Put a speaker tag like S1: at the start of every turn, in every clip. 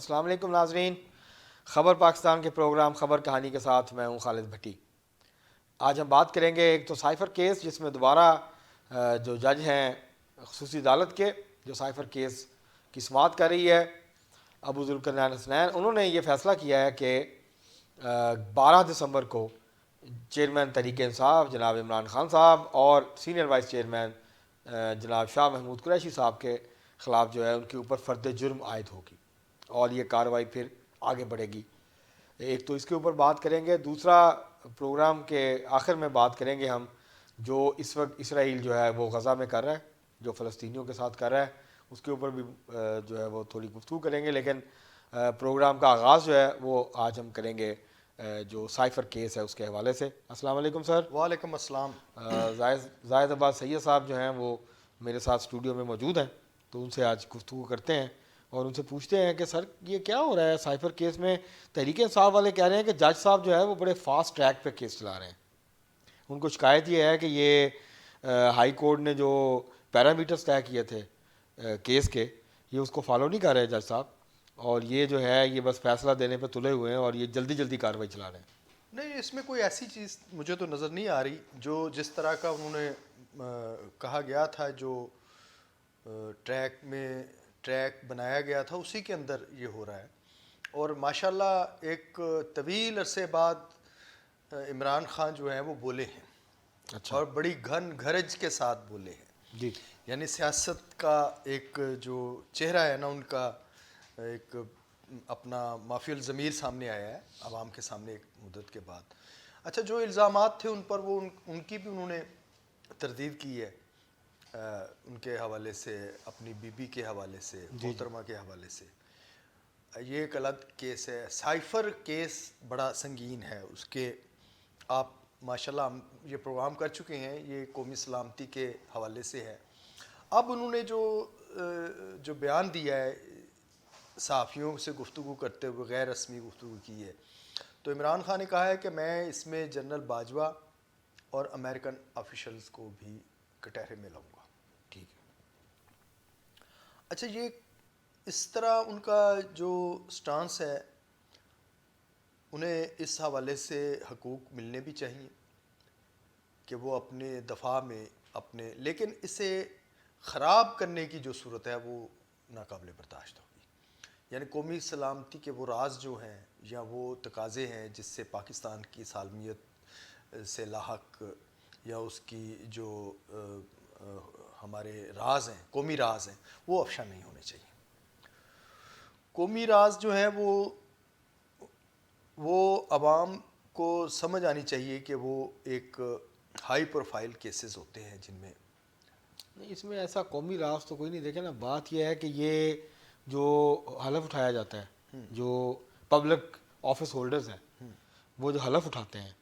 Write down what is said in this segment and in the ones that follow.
S1: السلام علیکم ناظرین، خبر پاکستان کے پروگرام خبر کہانی کے ساتھ میں ہوں خالد بھٹی۔ آج ہم بات کریں گے ایک تو سائفر کیس، جس میں دوبارہ جو جج ہیں خصوصی عدالت کے جو سائفر کیس کی سماعت کر رہی ہے، ابو ذوالقرنین حسنین، انہوں نے یہ فیصلہ کیا ہے کہ 12 دسمبر کو چیئرمین تحریک انصاف جناب عمران خان صاحب اور سینئر وائس چیئرمین جناب شاہ محمود قریشی صاحب کے خلاف جو ہے ان کے اوپر فرد جرم عائد ہوگی اور یہ کارروائی پھر آگے بڑھے گی۔ ایک تو اس کے اوپر بات کریں گے، دوسرا پروگرام کے آخر میں بات کریں گے ہم جو اس وقت اسرائیل جو ہے وہ غزہ میں کر رہا ہے، جو فلسطینیوں کے ساتھ کر رہا ہے، اس کے اوپر بھی جو ہے وہ تھوڑی گفتگو کریں گے۔ لیکن پروگرام کا آغاز جو ہے وہ آج ہم کریں گے جو سائفر کیس ہے اس کے حوالے سے۔ السلام علیکم سر۔
S2: وعلیکم السلام۔
S1: زاہد عباس سید صاحب جو ہیں وہ میرے ساتھ اسٹوڈیو میں موجود ہیں، تو ان سے آج گفتگو کرتے ہیں اور ان سے پوچھتے ہیں کہ سر یہ کیا ہو رہا ہے سائفر کیس میں؟ تحریک انصاف والے کہہ رہے ہیں کہ جج صاحب جو ہے وہ بڑے فاسٹ ٹریک پہ کیس چلا رہے ہیں۔ ان کو شکایت یہ ہے کہ یہ ہائی کورٹ نے جو پیرامیٹرز طے کیے تھے کیس کے، یہ اس کو فالو نہیں کر رہے جج صاحب، اور یہ جو ہے یہ بس فیصلہ دینے پہ تلے ہوئے ہیں اور یہ جلدی جلدی کارروائی چلا رہے ہیں۔
S2: نہیں، اس میں کوئی ایسی چیز مجھے تو نظر نہیں آ رہی۔ جو جس طرح کا انہوں نے کہا گیا تھا، جو ٹریک بنایا گیا تھا، اسی کے اندر یہ ہو رہا ہے۔ اور ماشاءاللہ ایک طویل عرصے بعد عمران خان جو ہیں وہ بولے ہیں،
S1: اچھا،
S2: اور بڑی گھرج کے ساتھ بولے ہیں۔
S1: جی،
S2: یعنی سیاست کا ایک جو چہرہ ہے نا ان کا، ایک اپنا مافی الضمیر سامنے آیا ہے عوام کے سامنے ایک مدت کے بعد۔ اچھا، جو الزامات تھے ان پر وہ ان کی بھی انہوں نے تردید کی ہے، ان کے حوالے سے، اپنی بی کے حوالے سے، محترمہ کے حوالے سے۔ یہ ایک الگ کیس ہے۔ سائفر کیس بڑا سنگین ہے، اس کے آپ ماشاءاللہ ہم یہ پروگرام کر چکے ہیں، یہ قومی سلامتی کے حوالے سے ہے۔ اب انہوں نے جو بیان دیا ہے، صحافیوں سے گفتگو کرتے ہوئے غیر رسمی گفتگو کی ہے، تو عمران خان نے کہا ہے کہ میں اس میں جنرل باجوہ اور امریکن آفیشلز کو بھی کٹہرے میں لاؤں گا۔
S1: ٹھیک ہے۔
S2: اچھا، یہ اس طرح ان کا جو سٹانس ہے، انہیں اس حوالے سے حقوق ملنے بھی چاہیے کہ وہ اپنے دفاع میں اپنے، لیکن اسے خراب کرنے کی جو صورت ہے وہ ناقابل برداشت ہوگی۔ یعنی قومی سلامتی کے وہ راز جو ہیں یا وہ تقاضے ہیں جس سے پاکستان کی سالمیت سے لاحق، یا اس کی جو ہمارے راز ہیں، قومی راز ہیں، وہ افشا نہیں ہونے چاہیے۔ قومی راز جو ہیں وہ عوام کو سمجھ آنی چاہیے کہ وہ ایک ہائی پروفائل کیسز ہوتے ہیں جن میں
S1: نہیں، اس میں ایسا قومی راز تو کوئی نہیں۔ دیکھیں نا، بات یہ ہے کہ یہ جو حلف اٹھایا جاتا ہے، جو پبلک آفس ہولڈرز ہیں وہ جو حلف اٹھاتے ہیں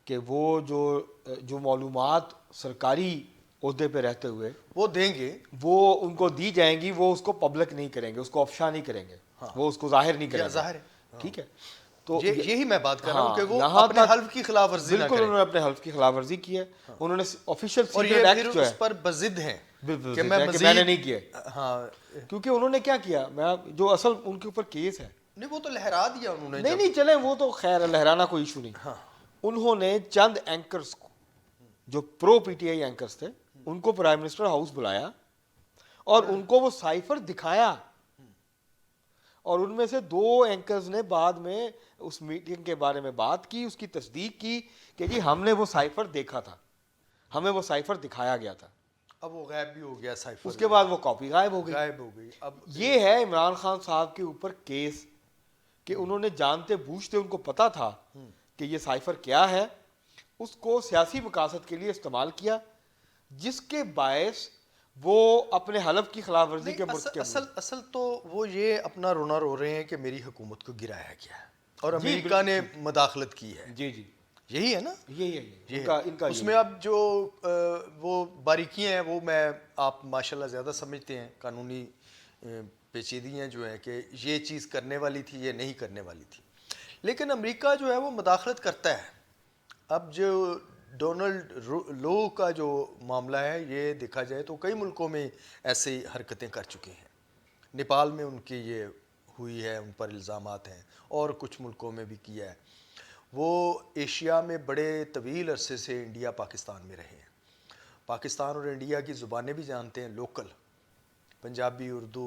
S1: کہ وہ جو معلومات سرکاری عہدے پہ رہتے ہوئے
S2: وہ دیں گے،
S1: وہ ان کو دی جائیں گی، وہ اس کو پبلک نہیں کریں گے، اس کو افشا نہیں کریں گے، وہ اس کو ظاہر نہیں کریں گے۔
S2: ظاہر ہے،
S1: ٹھیک ہے، تو
S2: یہی میں بات کر رہا ہوں کہ وہ
S1: یہاں
S2: اپنے
S1: تک
S2: حلف کی خلاف ورزی نہ
S1: بالکل
S2: کریں،
S1: انہوں نے اپنے حلف کی خلاف ورزی کی ہے۔ انہوں نے آفیشیل
S2: اور
S1: سیکرٹ
S2: یہ
S1: ایکٹ
S2: پھر
S1: جو ہے
S2: اس پر بضد ہیں کہ
S1: میں
S2: مزید
S1: نے نہیں کیا،
S2: ہاں،
S1: کیونکہ انہوں نے کیا کیا، میں جو اصل ان کے اوپر کیس ہے،
S2: نہیں وہ تو لہرا دیا انہوں نے،
S1: نہیں چلیں وہ تو خیر لہرانا کوئی ایشو نہیں۔ انہوں نے چند اینکرز کو جو پرو پی ٹی آئی اینکرز تھے ان کو پرائم منسٹر ہاؤس بلایا اور ان کو وہ سائفر دکھایا، اور ان میں سے 2 اینکرز نے بعد میں اس میٹنگ کے بارے میں بات کی، اس کی تصدیق کی کہ جی ہم نے وہ سائفر دیکھا تھا، ہمیں وہ سائفر دکھایا گیا تھا۔
S2: اب وہ غائب بھی ہو گیا سائفر،
S1: اس کے بعد وہ کاپی غائب ہو
S2: گئی۔ اب
S1: یہ ہے عمران خان صاحب کے اوپر کیس کہ انہوں نے جانتے بوجھتے، ان کو پتا تھا کہ یہ سائفر کیا ہے، اس کو سیاسی مقاصد کے لیے استعمال کیا، جس کے باعث وہ اپنے حلف کی خلاف ورزی کے مرتکب۔
S2: اصل تو وہ یہ اپنا رونا رو رہے ہیں کہ میری حکومت کو گرایا گیا ہے اور امریکہ نے مداخلت کی ہے۔
S1: جی جی،
S2: یہی ہے نا،
S1: یہی ان کا
S2: اس میں اب جو وہ باریکیاں ہیں وہ میں آپ ماشاءاللہ زیادہ سمجھتے ہیں، قانونی پیچیدگیاں جو ہیں کہ یہ چیز کرنے والی تھی، یہ نہیں کرنے والی تھی، لیکن امریکہ جو ہے وہ مداخلت کرتا ہے۔ اب جو ڈونلڈ لو کا جو معاملہ ہے، یہ دیکھا جائے تو کئی ملکوں میں ایسی حرکتیں کر چکے ہیں۔ نیپال میں ان کی یہ ہوئی ہے ان پر الزامات ہیں، اور کچھ ملکوں میں بھی کیا ہے. وہ ایشیا میں بڑے طویل عرصے سے انڈیا پاکستان میں رہے ہیں. پاکستان اور انڈیا کی زبانیں بھی جانتے ہیں، لوکل پنجابی، اردو،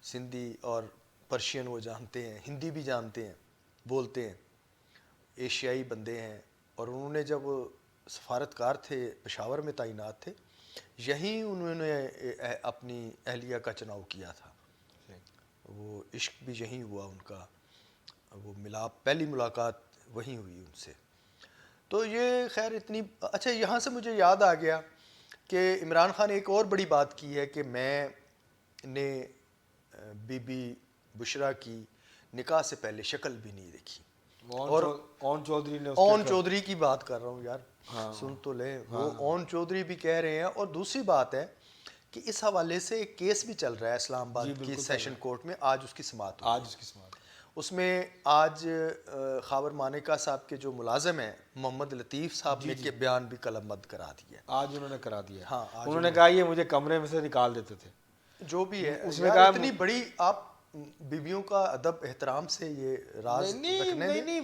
S2: سندھی اور پرشین وہ جانتے ہیں، ہندی بھی جانتے ہیں، بولتے ہیں. ایشیائی بندے ہیں. اور انہوں نے جب سفارتکار تھے پشاور میں تعینات تھے، یہیں انہوں نے اپنی اہلیہ کا چناؤ کیا تھا. وہ عشق بھی یہیں ہوا ان کا، وہ ملاپ، پہلی ملاقات وہیں ہوئی ان سے. تو یہ خیر اتنی اچھا. یہاں سے مجھے یاد آ گیا کہ عمران خان نے ایک اور بڑی بات کی ہے کہ میں نے بی بی بشرا کی نکاح سے پہلے شکل بھی نہیں دیکھی. اور
S1: اون چودھری نے
S2: اون چودھری کی بات کر رہا ہوں یار، سن تو لیں. وہ اون چودھری بھی کہہ رہے ہیں. اور دوسری بات ہے کہ اس حوالے سے ایک کیس بھی چل رہا ہے اسلام آباد کی سیشن کورٹ میں. آج اس کی سماعت ہوئی.
S1: آج اس کی سماعت.
S2: اس میں آج خاور مانیکا صاحب کے جو ملازم ہیں محمد لطیف صاحب نے کے بیان بھی قلم بند کرا دیا.
S1: آج انہوں نے کرا دیا.
S2: ہاں
S1: انہوں نے کہا یہ مجھے کمرے میں سے نکال دیتے تھے.
S2: جو بھی ہے
S1: اس نے کہا
S2: اتنی بڑی آپ بیویوں کا ادب احترام سے یہ راز رکھنے دیں.
S1: نہیں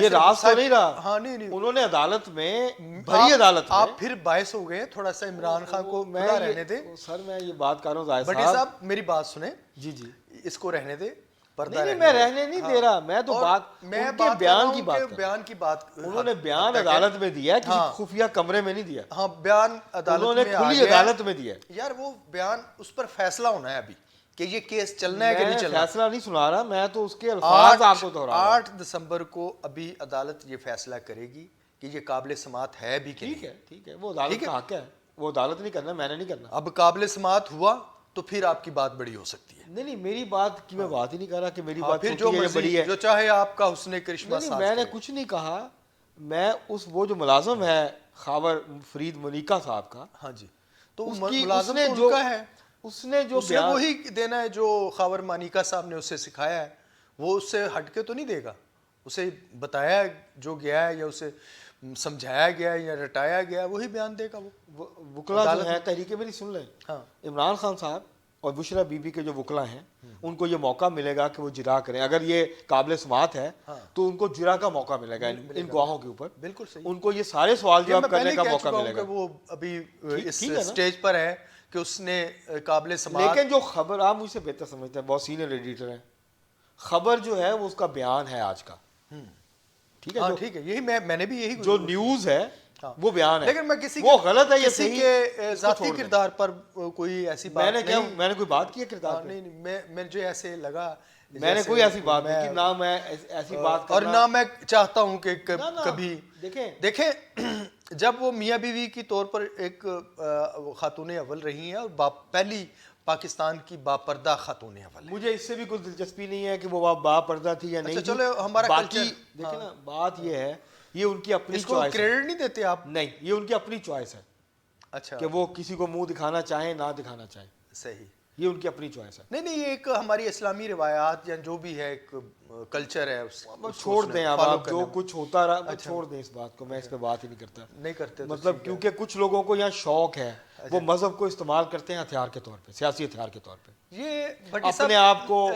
S1: یہ راز تو نہیں رہا.
S2: ہاں نہیں
S1: انہوں نے عدالت میں بھری عدالت میں
S2: آپ پھر باعث ہو گئے. تھوڑا سا عمران خان کو کھلا رہنے دیں.
S1: سر میں یہ بات کر رہا ہوں زاہد
S2: بٹی صاحب میری بات سنیں.
S1: جی جی
S2: اس کو رہنے دیں.
S1: نہیں میں رہنے نہیں دے رہا. میں تو بات ان کے بیان کی بات
S2: انہوں
S1: نے بیان عدالت میں دیا، کسی خفیہ کمرے میں نہیں دیا.
S2: ہاں بیان عدالت میں
S1: کھلی عدالت میں دیا.
S2: یار وہ بیان اس پر فیصلہ ہونا ہے ابھی کہ یہ کیس چلنا ہے کہ نہیں چلنا.
S1: فیصلہ نہیں سنا رہا میں تو اس کے الفاظ آپ کو دہرا رہا ہوں.
S2: 8 دسمبر کو ابھی عدالت یہ فیصلہ کرے گی کہ یہ قابل سماعت ہے بھی کہ نہیں.
S1: ٹھیک ہے وہ عدالت کا حق ہے. وہ عدالت نہیں کرنا، میں نے نہیں کرنا.
S2: اب قابل سماعت ہوا تو پھر آپ کی بات بڑی ہو سکتی ہے.
S1: نہیں میری بات کی میں بات ہی نہیں کر رہا کہ میری بات
S2: پھر جو
S1: بڑی ہے
S2: جو چاہے آپ کا حسن کرشمہ
S1: نہیں. میں نے کچھ نہیں کہا. میں وہ جو ملازم ہے خاور فرید منیکا صاحب کا،
S2: ہاں جی، تو ملازم تو ان کا ہے.
S1: اس نے
S2: وہی دینا ہے جو خاور مانیکا صاحب نے اسے سکھایا ہے. وہ اس سے ہٹ کے تو نہیں دے گا. اسے بتایا جو گیا ہے یا اسے سمجھایا گیا ہے یا رٹایا گیا ہے وہی بیان دے گا. وہ
S1: وکلا جو ہے تحریک میری سن لیں.
S2: ہاں
S1: عمران خان صاحب اور بشرا بی بی کے جو وکلا ہیں ان کو یہ موقع ملے گا کہ وہ جرا کریں. اگر یہ قابل سماعت ہے تو ان کو جرا کا موقع ملے گا ان گواہوں کے اوپر.
S2: بالکل صحیح.
S1: ان کو یہ سارے سوال جواب کرنے کا موقع ملے گا.
S2: وہ ابھی اس سٹیج پر ہے کہ اس نے قابل سماعت.
S1: لیکن جو خبر آپ مجھ سے بہتر سمجھتے ہیں، بہت سینئر ایڈیٹر ہیں، خبر جو ہے وہ اس کا بیان ہے آج کا. ٹھیک ہے
S2: ٹھیک ہے. یہی میں نے بھی یہی
S1: جو نیوز ہے وہ بیان ہے.
S2: لیکن میں کسی
S1: وہ غلط ہے یہ
S2: کسی
S1: صحیح
S2: کے ذاتی کردار پر کوئی ایسی بات نہیں.
S1: میں نے کوئی بات کی ہے کردار
S2: نہیں میں جو ایسے لگا
S1: میں نے کوئی ایسی بات نہیں کی. نہ میں ایسی بات
S2: اور نہ میں چاہتا ہوں کہ کبھی دیکھیں جب وہ میاں بیوی کی طور پر ایک خاتون اول رہی ہیں اور پہلی پاکستان کی باپردہ خاتون اول.
S1: مجھے اس سے بھی کوئی دلچسپی نہیں ہے کہ وہ باپردہ تھی یا نہیں.
S2: چلو ہمارا
S1: باقی دیکھیں نا بات یہ ہے یہ ان کی اپنی چوائس ہے.
S2: کریڈٹ نہیں دیتے آپ.
S1: نہیں یہ ان کی اپنی چوائس ہے.
S2: اچھا
S1: کہ وہ کسی کو منہ دکھانا چاہیں نہ دکھانا چاہیں.
S2: صحیح.
S1: یہ ان کی اپنی چوائس ہے.
S2: نہیں یہ ایک ہماری اسلامی روایات یا جو بھی ہے ایک کلچر ہے.
S1: چھوڑ دیں آپ جو کچھ ہوتا رہا چھوڑ دیں اس بات کو. میں اس پہ بات ہی نہیں کرتا. مطلب کیونکہ کچھ لوگوں کو یہاں شوق ہے وہ مذہب کو استعمال کرتے ہیں ہتھیار کے طور پہ، سیاسی ہتھیار کے طور پہ.
S2: یہ
S1: اپنے آپ کو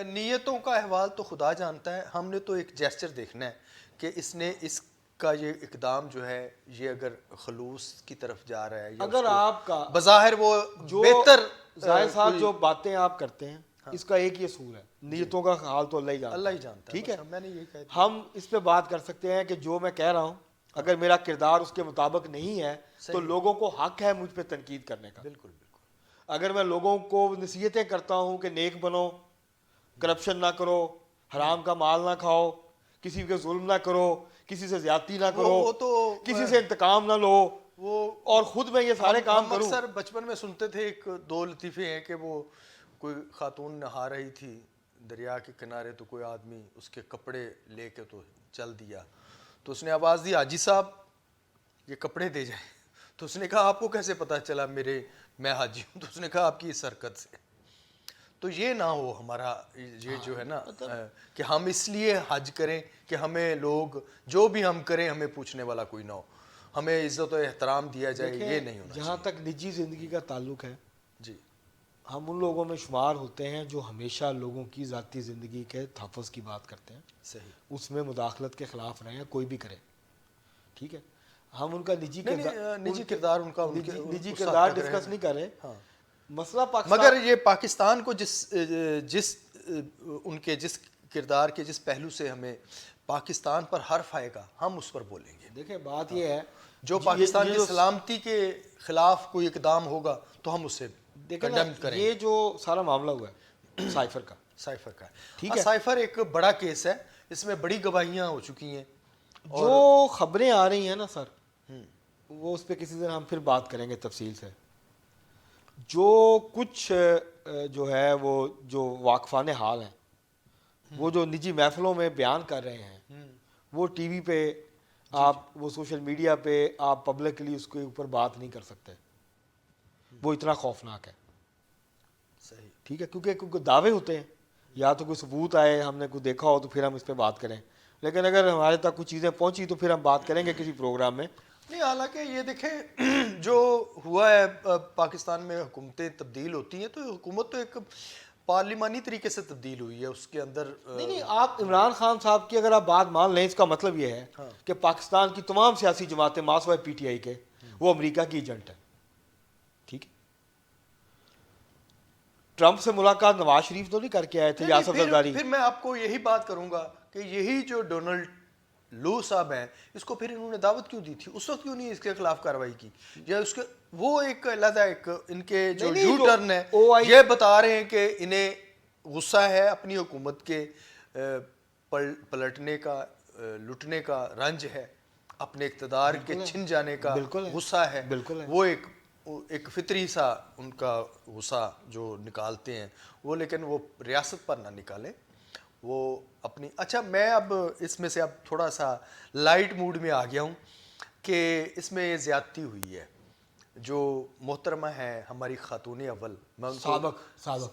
S2: نیتوں کا احوال تو خدا جانتا ہے. ہم نے تو ایک جیسچر دیکھنا ہے کہ اس نے اس کا یہ اقدام جو ہے یہ اگر خلوص کی طرف جا رہا ہے.
S1: اگر آپ کا
S2: بظاہر وہ جو بہتر
S1: ظاہر صاحب جو باتیں آپ کرتے ہیں اس کا ایک یہ اصول ہے، نیتوں کا حال تو اللہ ہی جانتا ہے. ٹھیک ہے.
S2: میں نے یہ کہا
S1: ہم اس پہ بات کر سکتے ہیں کہ جو میں کہہ رہا ہوں اگر میرا کردار اس کے مطابق نہیں ہے تو لوگوں کو حق ہے مجھ پہ تنقید کرنے کا.
S2: بالکل.
S1: اگر میں لوگوں کو نصیحتیں کرتا ہوں کہ نیک بنو، کرپشن نہ کرو، حرام کا مال نہ کھاؤ، کسی کے ظلم نہ کرو، کسی سے زیادتی نہ کرو، کسی سے انتقام نہ لو، اور خود میں یہ سارے کام کروں.
S2: اکثر بچپن میں سنتے تھے ایک 2 لطیفے ہیں کہ وہ کوئی خاتون نہا رہی تھی دریا کے کنارے تو کوئی آدمی اس کے کپڑے لے کے تو چل دیا. تو اس نے آواز دی حاجی صاحب یہ کپڑے دے جائیں. تو اس نے کہا آپ کو کیسے پتا چلا میں حاجی ہوں؟ تو اس نے کہا آپ کی اس حرکت سے. تو یہ نہ ہو ہمارا یہ جو ہے نا کہ ہم اس لیے حج کریں کہ ہمیں لوگ جو بھی ہم کریں ہمیں پوچھنے والا کوئی نہ ہو، ہمیں عزت و احترام دیا جائے. یہ نہیں ہونا
S1: جہاں تک نجی زندگی کا تعلق ہے
S2: جی
S1: ہم ان لوگوں میں شمار ہوتے ہیں جو ہمیشہ لوگوں کی ذاتی زندگی کے تحفظ کی بات کرتے ہیں،
S2: صحیح،
S1: اس میں مداخلت کے خلاف رہے ہیں، کوئی بھی کرے، ٹھیک ہے. ہم ان کا نجی
S2: نجی کردار ان کا
S1: نجی کردار ڈسکس نہیں کر رہے. مسئلہ پاکستان،
S2: مگر یہ پاکستان کو جس ان کے جس کردار کے جس پہلو سے ہمیں پاکستان پر حرف آئے گا ہم اس پر بولیں گے.
S1: دیکھیں بات یہ ہے
S2: جو پاکستان کی سلامتی کے خلاف کوئی اقدام ہوگا تو ہم اسے کنڈیم کریں.
S1: یہ جو سارا معاملہ ہوا ہے سائفر کا،
S2: سائفر کا
S1: ٹھیک ہے،
S2: سائفر ایک بڑا کیس ہے، اس میں بڑی گواہیاں ہو چکی ہیں.
S1: جو خبریں آ رہی ہیں نا سر، وہ اس پہ کسی دن ہم پھر بات کریں گے تفصیل سے. جو کچھ جو ہے وہ جو واقفان حال ہیں، وہ جو نجی محفلوں میں بیان کر رہے ہیں، وہ ٹی وی پہ آپ، وہ سوشل میڈیا پہ آپ پبلکلی اس کے اوپر بات نہیں کر سکتے. وہ اتنا خوفناک ہے.
S2: صحیح،
S1: ٹھیک ہے، کیونکہ دعوے ہوتے ہیں، یا تو کوئی ثبوت آئے، ہم نے کوئی دیکھا ہو تو پھر ہم اس پہ بات کریں، لیکن اگر ہمارے تک کچھ چیزیں پہنچی تو پھر ہم بات کریں گے کسی پروگرام میں.
S2: نہیں، حالانکہ یہ دیکھیں جو ہوا ہے پاکستان میں حکومتیں تبدیل ہوتی ہیں تو حکومت تو ایک پارلیمانی طریقے سے تبدیل ہوئی ہے، اس کے اندر
S1: نہیں آپ عمران خان صاحب کی اگر آپ بات مان لیں، اس کا مطلب یہ ہے کہ پاکستان کی تمام سیاسی جماعتیں ماسوائے پی ٹی آئی کے، وہ امریکہ کی ایجنٹ ہے. ٹھیک ہے، ٹرمپ سے ملاقات نواز شریف تو نہیں کر کے آئے تھے، یاسر زرداری.
S2: پھر میں آپ کو یہی بات کروں گا کہ یہی جو ڈونلڈ لو صاحب ہیں، اس کو پھر انہوں نے دعوت کیوں دی تھی؟ اس وقت کیوں نہیں اس کے خلاف کارروائی کی؟ یا اس کے وہ ایک علیحدہ ایک ان کے جو یو ٹرن ہے، یہ بتا رہے ہیں کہ انہیں غصہ ہے اپنی حکومت کے پلٹنے کا، لٹنے کا رنج ہے، اپنے اقتدار کے چھن جانے کا غصہ ہے. وہ ایک فطری سا ان کا غصہ جو نکالتے ہیں وہ، لیکن وہ ریاست پر نہ نکالیں، وہ اپنی. اچھا، میں اب اس میں سے اب تھوڑا سا لائٹ موڈ میں آ گیا ہوں کہ اس میں یہ زیادتی ہوئی ہے. جو محترمہ ہے ہماری خاتون اول،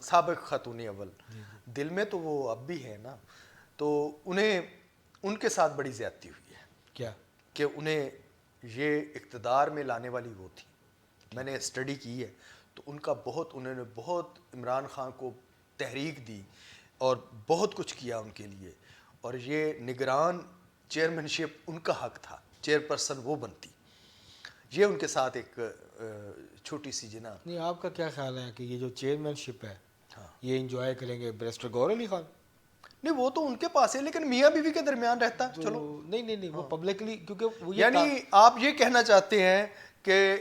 S2: سابق خاتون اول، دل میں تو وہ اب بھی ہے نا، تو انہیں ان کے ساتھ بڑی زیادتی ہوئی ہے.
S1: کیا
S2: کہ انہیں یہ اقتدار میں لانے والی وہ تھی. میں نے اسٹڈی کی ہے تو ان کا انہوں نے بہت عمران خان کو تحریک دی اور بہت کچھ کیا ان کے لیے، اور یہ نگران چیئرمین شپ ان کا حق تھا، چیئر پرسن وہ بنتی. یہ ان کے ساتھ ایک چھوٹی سی جناب.
S1: نہیں، آپ کا کیا خیال ہے کہ یہ جو چیئرمین شپ ہے یہ انجوائے کریں گے بیرسٹر گور علی خان؟
S2: نہیں، وہ تو ان کے پاس ہے، لیکن میاں بیوی کے درمیان رہتا ہے. چلو
S1: نہیں وہ پبلکلی، کیونکہ وہ
S2: یعنی آپ یہ کہنا چاہتے ہیں کہ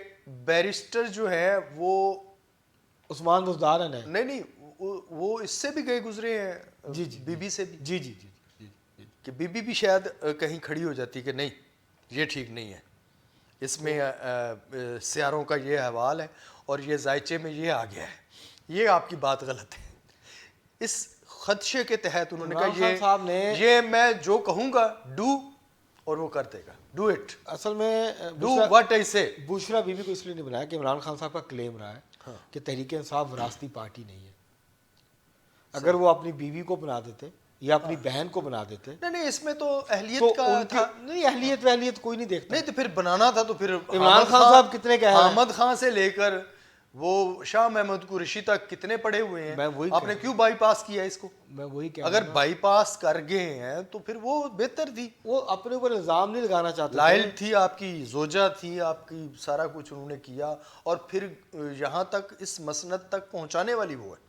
S2: بیرسٹر جو ہے وہ
S1: عثمان بزدار ہیں؟
S2: نہیں وہ اس سے بھی گئے گزرے ہیں، بی بی سے بھی.
S1: جی
S2: کہ بی بی بھی شاید کہیں کھڑی ہو جاتی کہ نہیں یہ ٹھیک نہیں ہے، اس میں سیاروں کا یہ احوال ہے اور یہ ذائچے میں یہ آ گیا ہے. یہ آپ کی بات غلط ہے. اس خدشے کے تحت انہوں نے کہا یہ میں جو کہوں گا ڈو، اور وہ کر دے گا. Do it.
S1: اصل میں
S2: ڈو واٹ آئی سے.
S1: بشرا بی بی کو اس لیے نہیں بنایا کہ عمران خان صاحب کا کلیم رہا ہے کہ تحریک انصاف وراثتی پارٹی نہیں ہے. اگر وہ اپنی بیوی کو بنا دیتے یا اپنی بہن کو بنا دیتے.
S2: نہیں اس میں تو اہلیت کا تھا.
S1: نہیں، اہلیت کوئی نہیں دیکھتا.
S2: نہیں تو پھر بنانا تھا تو پھر
S1: عمران خان صاحب کتنے کہہ رہے ہیں،
S2: احمد خان سے لے کر وہ شاہ محمود قریشی تک کتنے پڑے ہوئے ہیں. آپ نے کیوں بائی پاس کیا اس کو؟
S1: میں وہی کہہ
S2: اگر بائی پاس کر گئے ہیں تو پھر وہ بہتر تھی.
S1: وہ اپنے اوپر الزام نہیں لگانا چاہتے.
S2: لائل تھی، آپ کی زوجہ تھی، آپ کی سارا کچھ انہوں نے کیا، اور پھر یہاں تک اس مسند تک پہنچانے والی وہ ہے.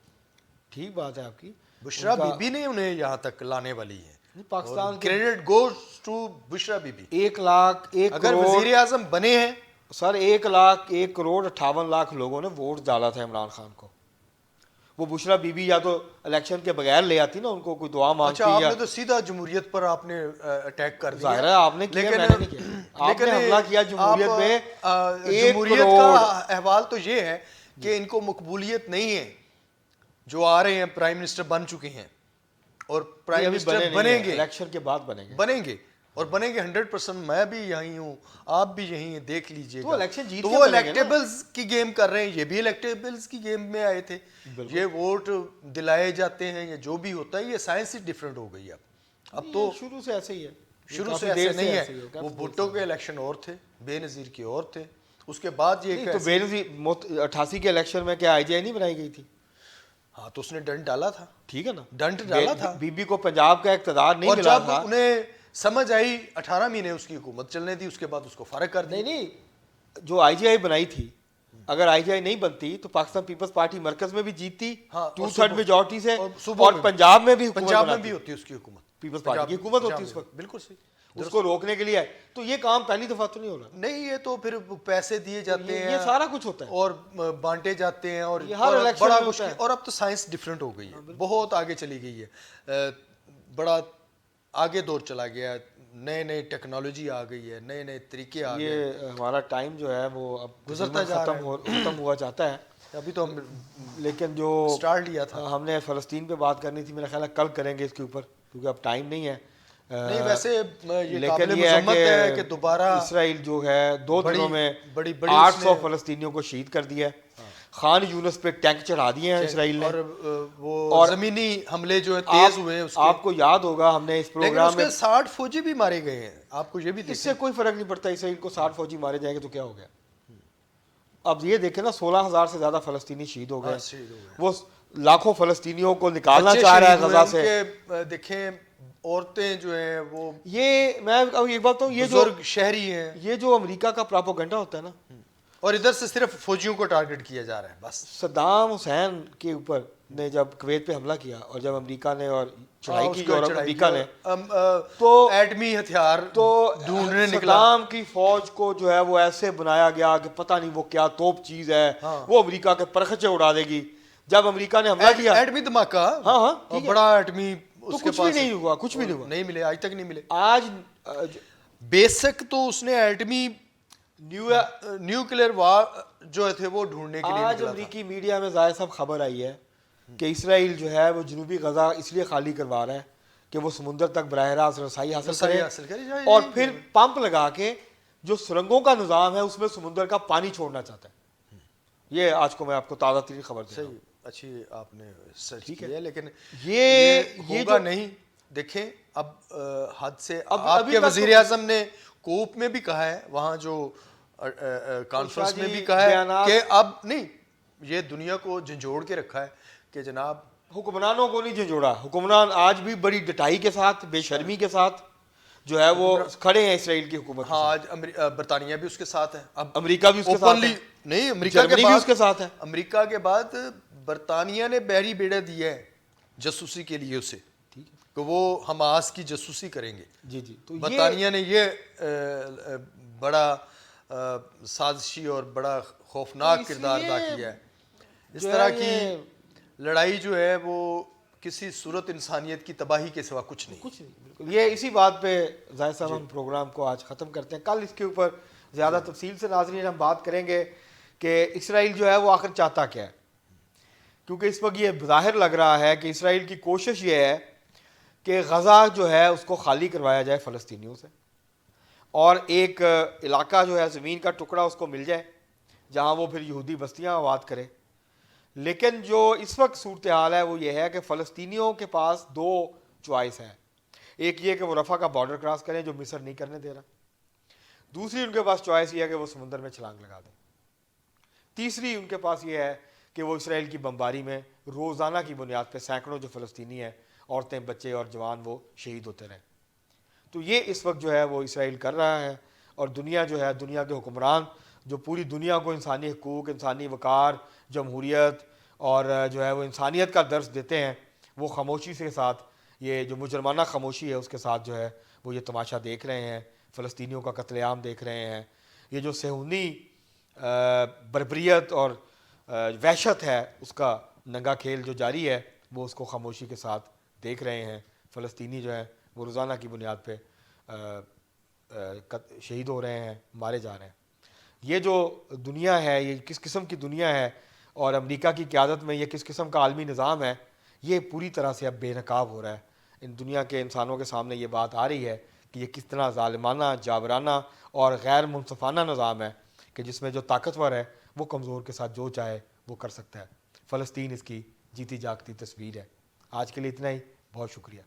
S1: ٹھیک بات ہے آپ کی.
S2: بشرا بی بی نے انہیں یہاں تک لانے والی ہے.
S1: Pakistan
S2: credit goes to Bushra Bibi بی.
S1: 1 لاکھ
S2: اگر وزیر اعظم بنے ہیں
S1: سر، 1,58,00,000 لوگوں نے ووٹ ڈالا تھا عمران خان کو. وہ بشرا بی بی یا تو الیکشن کے بغیر لے آتی نا، ان کو کوئی دعا مانگتی.
S2: اچھا، آپ نے تو سیدھا جمہوریت پر آپ نے اٹیک کر دیا.
S1: ظاہر ہے آپ نے کیا، میں نے نہیں کیا. آپ نے حملہ کیا جمہوریت پہ.
S2: جمہوریت کا احوال تو یہ ہے کہ ان کو مقبولیت نہیں ہے. جو آ رہے ہیں پرائم منسٹر بن چکے ہیں اور پرائم منسٹر بنیں گے،
S1: الیکشن کے بعد بنیں گے
S2: اور بنیں گے 100%. میں بھی یہیں ہوں، آپ بھی یہیں ہیں، دیکھ لیجئے.
S1: تو الیکشن جیت
S2: تو وہ الیکٹیبلز کی گیم کر رہے ہیں، یہ بھی الیکٹیبلز کی گیم میں آئے تھے. یہ ووٹ دلائے جاتے ہیں یا جو بھی ہوتا ہے، یہ سائنس ہی ڈیفرنٹ ہو گئی. اب تو
S1: شروع سے ایسے ہی ہے.
S2: شروع سے ایسے نہیں ہے. وہ بھٹو کے الیکشن اور تھے، بے نظیر کے اور تھے. اس کے بعد یہ
S1: تو بے نظیر 88 کے الیکشن میں کیا آئی جے آئی نہیں بنائی گئی تھی؟
S2: ہاں تو اس نے ڈنڈ ڈالا تھا,
S1: ٹھیک ہے نا,
S2: ڈنڈ ڈالا تھا.
S1: بی بی کو پنجاب کا اقتدار نہیں
S2: اور
S1: ملا
S2: جب
S1: تھا.
S2: انہیں سمجھ آئی 18 مہینے اس کی حکومت چلنے دی, اس کے بعد اس کو فارغ کر دی.
S1: نہیں, جو آئی جی آئی بنائی تھی, اگر آئی جی آئی نہیں بنتی تو پاکستان پیپلز پارٹی مرکز میں بھی جیتتی 2/3 میجورٹی سے, اور پنجاب میں بھی
S2: ہوتی اس کی حکومت,
S1: پیپلز پارٹی کی حکومت ہوتی اس وقت.
S2: بالکل صحیح,
S1: اس کو روکنے کے لیے ہے. تو یہ کام پہلی دفعہ تو نہیں ہو رہا.
S2: نہیں, یہ تو پھر پیسے دیے جاتے ہیں,
S1: یہ سارا کچھ ہوتا ہے
S2: اور بانٹے جاتے ہیں, اور
S1: بڑا
S2: مشکل. اور اب تو سائنس ڈفرینٹ ہو گئی ہے, بہت آگے چلی گئی ہے, بڑا آگے دور چلا گیا ہے, نئے نئے ٹیکنالوجی آ گئی ہے, نئے نئے طریقے آ گئے.
S1: یہ ہمارا ٹائم جو ہے وہ اب
S2: گزرتا جا رہا ہے,
S1: ختم ہوا چاہتا ہے.
S2: ابھی تو ہم
S1: لیکن جو
S2: سٹارٹ لیا تھا,
S1: ہم نے فلسطین پہ بات کرنی تھی, میرا خیال ہے کل کریں گے اس کے اوپر, کیونکہ اب ٹائم نہیں ہے.
S2: نہیں ویسے یہ قابل
S1: لیکن یہ
S2: مذمت ہے کہ دوبارہ
S1: اسرائیل جو ہے 2 دنوں میں
S2: بڑی
S1: 800 فلسطینیوں کو شہید کر دیا ہے. خان یونس پہ ٹینک چڑھا دیے ہیں اسرائیل نے,
S2: اور وہ زمینی حملے جو ہیں تیز ہوئے ہیں.
S1: آپ کو یاد ہوگا ہم نے اس پروگرام میں
S2: 60 فوجی بھی مارے گئے ہیں, آپ کو یہ بھی
S1: اس سے کوئی فرق نہیں پڑتا. اسرائیل کو 60 فوجی مارے جائیں گے تو کیا ہو گیا. اب یہ دیکھیں نا 16,000 سے زیادہ فلسطینی شہید ہو گئے, وہ لاکھوں فلسطینیوں کو نکالنا چاہ رہا ہے غزہ سے.
S2: دیکھیں عورتیں جو ہیں وہ,
S1: یہ میں ایک بات ہوں, یہ جو
S2: بزرگ شہری ہیں,
S1: یہ جو امریکہ کا پراپوگنڈا ہوتا ہے نا,
S2: اور ادھر سے صرف فوجیوں کو ٹارگٹ کیا جا رہا ہے بس.
S1: صدام حسین کے اوپر نے جب کویت پہ حملہ کیا, اور جب امریکہ نے اور چڑھائی کی یورپ امریکہ نے,
S2: تو ایٹمی ہتھیار
S1: تو
S2: ڈھونڈنے نکلا.
S1: صدام کی فوج کو جو ہے وہ ایسے بنایا گیا کہ پتہ نہیں وہ کیا توپ چیز ہے, وہ امریکہ کے پرخچے اڑا دے گی. جب امریکہ نے حملہ کیا,
S2: ایٹمی دھماکہ,
S1: ہاں
S2: بڑا ایٹمی,
S1: تو کچھ بھی نہیں ہوا, کچھ بھی نہیں ہوا,
S2: نہیں ملے, آج تک نہیں ملے.
S1: آج
S2: بیسک تو اس نے ایٹمی نیوکلیئر وار جو تھے وہ ڈھونڈنے کے لیے
S1: آج امریکی میڈیا میں ظاہر صاحب خبر آئی ہے کہ اسرائیل جو ہے وہ جنوبی غزہ اس لیے خالی کروا رہا ہے کہ وہ سمندر تک براہ راست رسائی حاصل کرے, اور پھر پمپ لگا کے جو سرنگوں کا نظام ہے اس میں سمندر کا پانی چھوڑنا چاہتا ہے. یہ آج کو میں آپ کو تازہ ترین خبر دے رہا ہوں.
S2: اچھی آپ نے سرچ کیا ہے, لیکن
S1: یہ
S2: ہوگا نہیں. دیکھیں اب حد سے, آپ کے وزیر اعظم نے کوپ میں بھی کہا ہے, وہاں جو کانفرنس میں بھی کہا ہے کہ اب نہیں, یہ دنیا کو جھنجھوڑ کے رکھا ہے کہ جناب
S1: حکمرانوں کو نہیں جھنجھوڑا. حکمران آج بھی بڑی ڈٹائی کے ساتھ, بے شرمی کے ساتھ جو ہے وہ کھڑے ہیں اسرائیل کی حکومت.
S2: ہاں, آج برطانیہ بھی اس کے ساتھ ہے, اب
S1: امریکہ بھی اس کے ساتھ ہے,
S2: نہیں امریکہ
S1: بھی اس کے ساتھ ہے.
S2: امریکہ کے بعد برطانیہ نے بحری بیڑا دیا ہے جاسوسی کے لیے اسے, کہ وہ حماس کی جاسوسی کریں گے.
S1: جی جی, تو
S2: برطانیہ نے یہ بڑا سازشی اور بڑا خوفناک کردار ادا کیا ہے. اس طرح کی لڑائی جو ہے وہ کسی صورت انسانیت کی تباہی کے سوا کچھ نہیں.
S1: بالکل. یہ اسی بات پہ ظاہر صاحب ہم پروگرام کو آج ختم کرتے ہیں. کل اس کے اوپر زیادہ تفصیل سے ناظرین ہم بات کریں گے کہ اسرائیل جو ہے وہ آخر چاہتا کیا ہے, کیونکہ اس وقت یہ ظاہر لگ رہا ہے کہ اسرائیل کی کوشش یہ ہے کہ غزہ جو ہے اس کو خالی کروایا جائے فلسطینیوں سے, اور ایک علاقہ جو ہے زمین کا ٹکڑا اس کو مل جائے جہاں وہ پھر یہودی بستیاں آباد کرے. لیکن جو اس وقت صورتحال ہے وہ یہ ہے کہ فلسطینیوں کے پاس 2 چوائس ہیں. ایک یہ کہ وہ رفح کا بارڈر کراس کریں, جو مصر نہیں کرنے دے رہا. دوسری ان کے پاس چوائس یہ ہے کہ وہ سمندر میں چھلانگ لگا دیں. تیسری ان کے پاس یہ ہے کہ وہ اسرائیل کی بمباری میں روزانہ کی بنیاد پہ سینکڑوں جو فلسطینی ہیں, عورتیں, بچے اور جوان, وہ شہید ہوتے رہیں. تو یہ اس وقت جو ہے وہ اسرائیل کر رہا ہے, اور دنیا جو ہے, دنیا کے حکمران جو پوری دنیا کو انسانی حقوق, انسانی وقار, جمہوریت اور جو ہے وہ انسانیت کا درس دیتے ہیں, وہ خاموشی کے ساتھ, یہ جو مجرمانہ خاموشی ہے اس کے ساتھ جو ہے وہ یہ تماشا دیکھ رہے ہیں, فلسطینیوں کا قتل عام دیکھ رہے ہیں. یہ جو صہیونی بربریت اور وحشت ہے اس کا ننگا کھیل جو جاری ہے, وہ اس کو خاموشی کے ساتھ دیکھ رہے ہیں. فلسطینی جو ہیں وہ روزانہ کی بنیاد پہ شہید ہو رہے ہیں, مارے جا رہے ہیں. یہ جو دنیا ہے, یہ کس قسم کی دنیا ہے, اور امریکہ کی قیادت میں یہ کس قسم کا عالمی نظام ہے, یہ پوری طرح سے اب بے نقاب ہو رہا ہے. ان دنیا کے انسانوں کے سامنے یہ بات آ رہی ہے کہ یہ کس طرح ظالمانہ, جابرانہ اور غیر منصفانہ نظام ہے کہ جس میں جو طاقتور ہے وہ کمزور کے ساتھ جو چاہے وہ کر سکتا ہے. فلسطین اس کی جیتی جاگتی تصویر ہے. آج کے لیے اتنا ہی. بہت شکریہ.